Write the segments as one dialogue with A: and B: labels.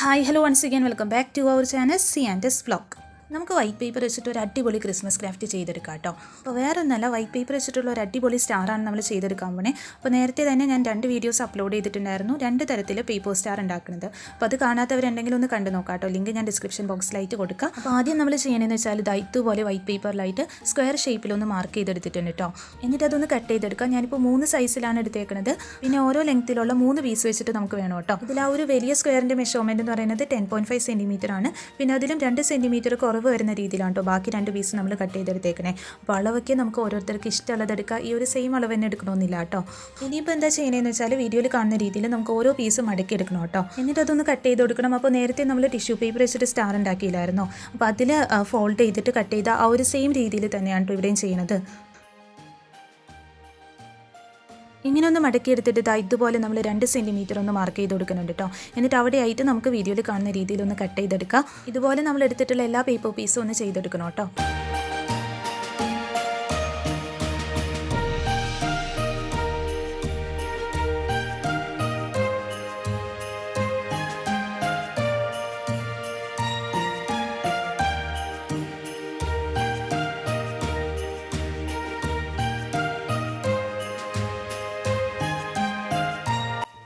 A: Hi, hello once again, welcome back to our channel c&svlog. നമുക്ക് white paper വെച്ചിട്ട് ഒരു അടിപൊളി ക്രിസ്മസ് ക്രാഫ്റ്റ് ചെയ്തെടുക്കാം കേട്ടോ. അപ്പോൾ വേറെ ഒന്നല്ല, വൈറ്റ് പേപ്പർ വെച്ചിട്ടുള്ള ഒരു അടിപൊളി സ്റ്റാറാണ് നമ്മൾ ചെയ്തെടുക്കാൻ പോണേ. അപ്പോൾ നേരത്തെ തന്നെ ഞാൻ 2 വീഡിയോസ് അപ്ലോഡ് ചെയ്തിട്ടുണ്ടായിരുന്നു, 2 തരത്തിൽ പേപ്പർ സ്റ്റാർ ഉണ്ടാക്കുന്നത്. അപ്പോൾ അത് കാണാത്തവരുണ്ടെങ്കിൽ ഒന്ന് കണ്ടു നോക്കാം കേട്ടോ. ലിങ്ക് ഞാൻ ഡിസ്ക്രിപ്ഷൻ ബോക്സിലായിട്ട് കൊടുക്കാം. അപ്പോൾ ആദ്യം നമ്മൾ ചെയ്യണമെന്ന് വെച്ചാൽ ഇതുപോലെ വൈറ്റ് പേപ്പറിലായിട്ട് സ്ക്വയർ ഷേപ്പിലൊന്ന് മാർക്ക് ചെയ്തെടുത്തിട്ടുണ്ട് കേട്ടോ. എന്നിട്ട് അതൊന്ന് കട്ട് ചെയ്തെടുക്കാം. ഞാനിപ്പോൾ 3 സൈസിലാണ് എടുത്തേക്കുന്നത്. പിന്നെ ഓരോ ലെങ്ത്തിലുള്ള 3 പീസ് വെച്ചിട്ട് നമുക്ക് വേണം കേട്ടോ. ഇതിൽ ആ ഒരു വലിയ സ്ക്വയറിൻ്റെ മെഷർമെൻറ്റ് എന്ന് പറയുന്നത് 10.5 സെൻറ്റിമീറ്റർ ആണ്. പിന്നെ അതിലും 2 സെൻറ്റിമീറ്റർ കുറവ് വരുന്ന രീതിയിലാണ് കേട്ടോ ബാക്കി 2 പീസ് നമ്മൾ കട്ട് ചെയ്തെടുത്തേക്കണേ. അപ്പോൾ അളവൊക്കെ നമുക്ക് ഓരോരുത്തർക്ക് ഇഷ്ടമുള്ളത് എടുക്കുക. ഈ ഒരു സെയിം അളവ് തന്നെ എടുക്കണമെന്നില്ല കേട്ടോ. ഇനിയിപ്പോൾ എന്താ ചെയ്യണമെന്ന് വെച്ചാൽ വീഡിയോയിൽ കാണുന്ന രീതിയിൽ നമുക്ക് ഓരോ പീസ് മടക്കി എടുക്കണം കേട്ടോ. എന്നിട്ട് അതൊന്ന് കട്ട് ചെയ്ത് കൊടുക്കണം. അപ്പോൾ നേരത്തെ നമ്മൾ ടിഷ്യൂ പേപ്പർ വെച്ചിട്ട് സ്റ്റാർ ഉണ്ടാക്കിയില്ലായിരുന്നോ, അപ്പോൾ അതിൽ ഫോൾഡ് ചെയ്തിട്ട് കട്ട് ചെയ്ത ആ ഒരു സെയിം രീതിയിൽ തന്നെയാണ് കേട്ടോ ഇവിടെയും ചെയ്യുന്നത്. ഇങ്ങനെ ഒന്ന് മടക്കിയെടുത്തിട്ട് ഇതുപോലെ നമ്മൾ 2 സെൻറ്റിമീറ്റർ ഒന്ന് മാർക്ക് ചെയ്ത് കൊടുക്കുന്നുണ്ട് കേട്ടോ. എന്നിട്ട് അവിടെയായിട്ട് നമുക്ക് വീഡിയോയിൽ കാണുന്ന രീതിയിൽ ഒന്ന് കട്ട് ചെയ്തെടുക്കാം. ഇതുപോലെ നമ്മൾ എടുത്തിട്ടുള്ള എല്ലാ പേപ്പർ പീസും ഒന്ന് ചെയ്തെടുക്കണം കേട്ടോ.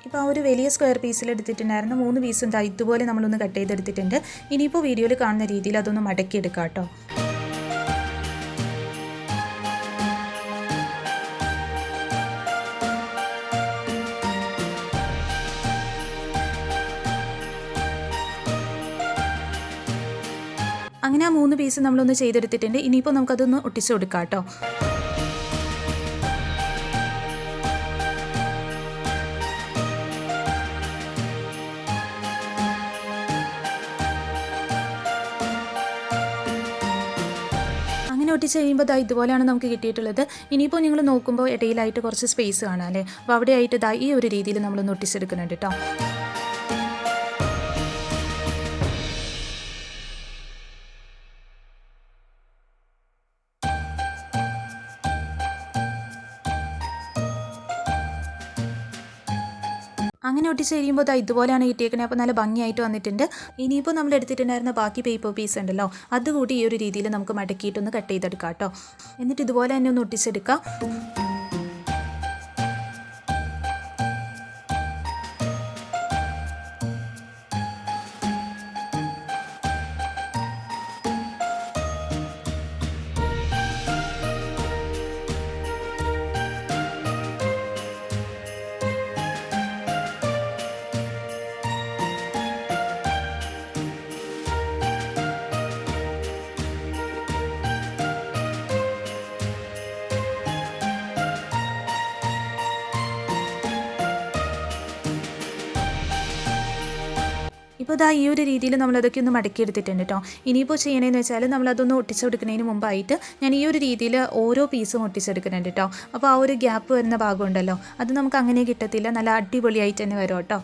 A: ഇപ്പോൾ ആ ഒരു വലിയ സ്ക്വയർ പീസിൽ എടുത്തിട്ടുണ്ടായിരുന്നു 3 പീസും ഇതുപോലെ നമ്മളൊന്ന് കട്ട് ചെയ്തെടുത്തിട്ടുണ്ട്. ഇനിയിപ്പോൾ വീഡിയോയിൽ കാണുന്ന രീതിയിൽ അതൊന്ന് മടക്കിയെടുക്കാം കേട്ടോ. അങ്ങനെ ആ 3 പീസ് നമ്മളൊന്ന് ചെയ്തെടുത്തിട്ടുണ്ട്. ഇനിയിപ്പോൾ നമുക്കതൊന്ന് ഒട്ടിച്ചു കൊടുക്കാം കേട്ടോ. ഒട്ടിച്ച് കഴിയുമ്പോൾ ഇതുപോലെയാണ് നമുക്ക് കിട്ടിയിട്ടുള്ളത്. ഇനിയിപ്പോൾ നിങ്ങൾ നോക്കുമ്പോൾ ഇടയിലായിട്ട് കുറച്ച് സ്പേസ് കാണാം അല്ലേ. അപ്പോൾ അവിടെയായിട്ട് ഈ ഒരു രീതിയിൽ നമ്മളൊന്ന് ഒട്ടിച്ചെടുക്കുന്നുണ്ട് കേട്ടോ. അങ്ങനെ ഒട്ടിച്ച് കഴിയുമ്പോൾ ഇതുപോലെയാണ് കിട്ടിയേക്കുന്നത്. അപ്പോൾ നല്ല ഭംഗിയായിട്ട് വന്നിട്ടുണ്ട്. ഇനിയിപ്പോൾ നമ്മൾ എടുത്തിട്ടുണ്ടായിരുന്ന ബാക്കി പേപ്പർ പീസ് ഉണ്ടല്ലോ, അതുകൂടി ഈ ഒരു രീതിയിൽ നമുക്ക് മടക്കിയിട്ടൊന്ന് കട്ട് ചെയ്തെടുക്കാം കേട്ടോ. എന്നിട്ട് ഇതുപോലെ തന്നെ ഒന്ന് ഒട്ടിച്ചെടുക്കാം. ഇപ്പോൾ ഈ ഒരു രീതിയിൽ നമ്മളതൊക്കെ ഒന്ന് മടക്കിയെടുത്തിട്ടുണ്ട് കേട്ടോ. ഇനിയിപ്പോൾ ചെയ്യണമെന്ന് വെച്ചാൽ നമ്മളതൊന്ന് ഒട്ടിച്ചു കൊടുക്കുന്നതിന് മുമ്പായിട്ട് ഞാൻ ഈ ഒരു രീതിയിൽ ഓരോ പീസും ഒട്ടിച്ചെടുക്കുന്നുണ്ട് കേട്ടോ. അപ്പോൾ ആ ഒരു ഗ്യാപ്പ് വരുന്ന ഭാഗം ഉണ്ടല്ലോ, അത് നമുക്ക് അങ്ങനെ കിട്ടത്തില്ല, നല്ല അടിപൊളിയായിട്ട് തന്നെ വരും കേട്ടോ.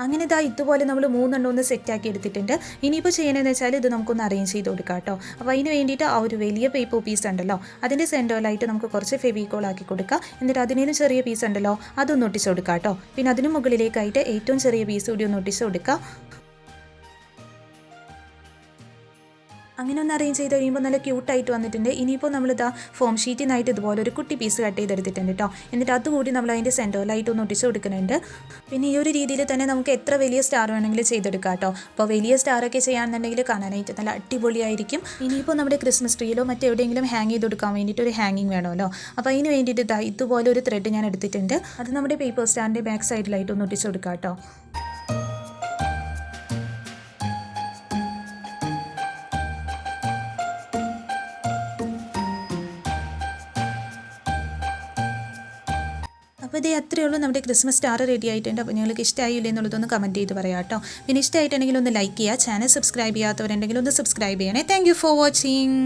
A: അങ്ങനെ ഇതുപോലെ നമ്മൾ 3 എണ്ണം ഒന്ന് സെറ്റാക്കി എടുത്തിട്ടുണ്ട്. ഇനിയിപ്പോൾ ചെയ്യണമെന്ന് വെച്ചാൽ ഇത് നമുക്കൊന്ന് അറേഞ്ച് ചെയ്ത് കൊടുക്കാം കേട്ടോ. അപ്പോൾ അതിന് വേണ്ടിയിട്ട് ആ ഒരു വലിയ പേപ്പർ പീസ് ഉണ്ടല്ലോ, അതിൻ്റെ സെൻറ്ററിലായിട്ട് നമുക്ക് കുറച്ച് ഫെവിക്കോൾ ആക്കി കൊടുക്കാം. എന്നിട്ട് അതിനേലും ചെറിയ പീസ് ഉണ്ടല്ലോ, അതൊന്ന് ഒട്ടിച്ച് കൊടുക്കാം കേട്ടോ. പിന്നെ അതിന് മുകളിലേക്കായിട്ട് ഏറ്റവും ചെറിയ പീസ് കൂടി ഒന്ന് ഒട്ടിച്ച് കൊടുക്കാം. അങ്ങനെ ഒന്ന് അറേഞ്ച് ചെയ്ത് കഴിയുമ്പോൾ നല്ല ക്യൂട്ടായിട്ട് വന്നിട്ടുണ്ട്. ഇനിയിപ്പോൾ നമ്മളിതാ ഫോം ഷീറ്റിൽ നിന്നായിട്ട് ഇതുപോലെ ഒരു കുട്ടി പീസ് കട്ട് ചെയ്തെടുത്തിട്ടുണ്ട് കേട്ടോ. എന്നിട്ട് അതുകൂടി നമ്മൾ അതിൻ്റെ സെൻറ്ററിലായിട്ട് ഒന്ന് ഒട്ടിച്ച് കൊടുക്കുന്നുണ്ട്. പിന്നെ ഈ ഒരു രീതിയിൽ തന്നെ നമുക്ക് എത്ര വലിയ സ്റ്റാർ വേണമെങ്കിലും ചെയ്തെടുക്കാം കേട്ടോ. അപ്പോൾ വലിയ സ്റ്റാറൊക്കെ ചെയ്യാമെന്നുണ്ടെങ്കിൽ കാണാനായിട്ട് നല്ല അടിപൊളിയായിരിക്കും. ഇനിയിപ്പോൾ നമ്മുടെ ക്രിസ്മസ് ട്രീയിലോ മറ്റെവിടെയെങ്കിലും ഹാങ് ചെയ്ത് കൊടുക്കാൻ വേണ്ടിയിട്ട് ഒരു ഹാങ്ങിങ് വേണമല്ലോ. അപ്പോൾ അതിന് വേണ്ടിയിട്ട് ഇതുപോലെ ഒരു ത്രെഡ് ഞാൻ എടുത്തിട്ടുണ്ട്. അത് നമ്മുടെ പേപ്പർ സ്റ്റാറിൻ്റെ ബാക്ക് സൈഡിലായിട്ട് ഒന്ന് ഒട്ടിച്ച് കൊടുക്കാം കേട്ടോ. അപ്പോൾ ഇതേ അത്രയേ ഉള്ളൂ, നമ്മുടെ ക്രിസ്മസ് സ്റ്റാർ റെഡി ആയിട്ടുണ്ട്. അപ്പോൾ നിങ്ങൾക്ക് ഇഷ്ടമായില്ലേ എന്നുള്ളതൊന്ന് കമൻറ്റ് ചെയ്ത് പറയാം കേട്ടോ. പിന്നെ ഇഷ്ടമായിട്ടുണ്ടെങ്കിൽ ഒന്ന് ലൈക്ക് ചെയ്യുക, ചാനൽ സബ്സ്ക്രൈബ് ചെയ്യാത്തവരുണ്ടെങ്കിൽ ഒന്ന് സബ്സ്ക്രൈബ് ചെയ്യണേ. Thank you for watching.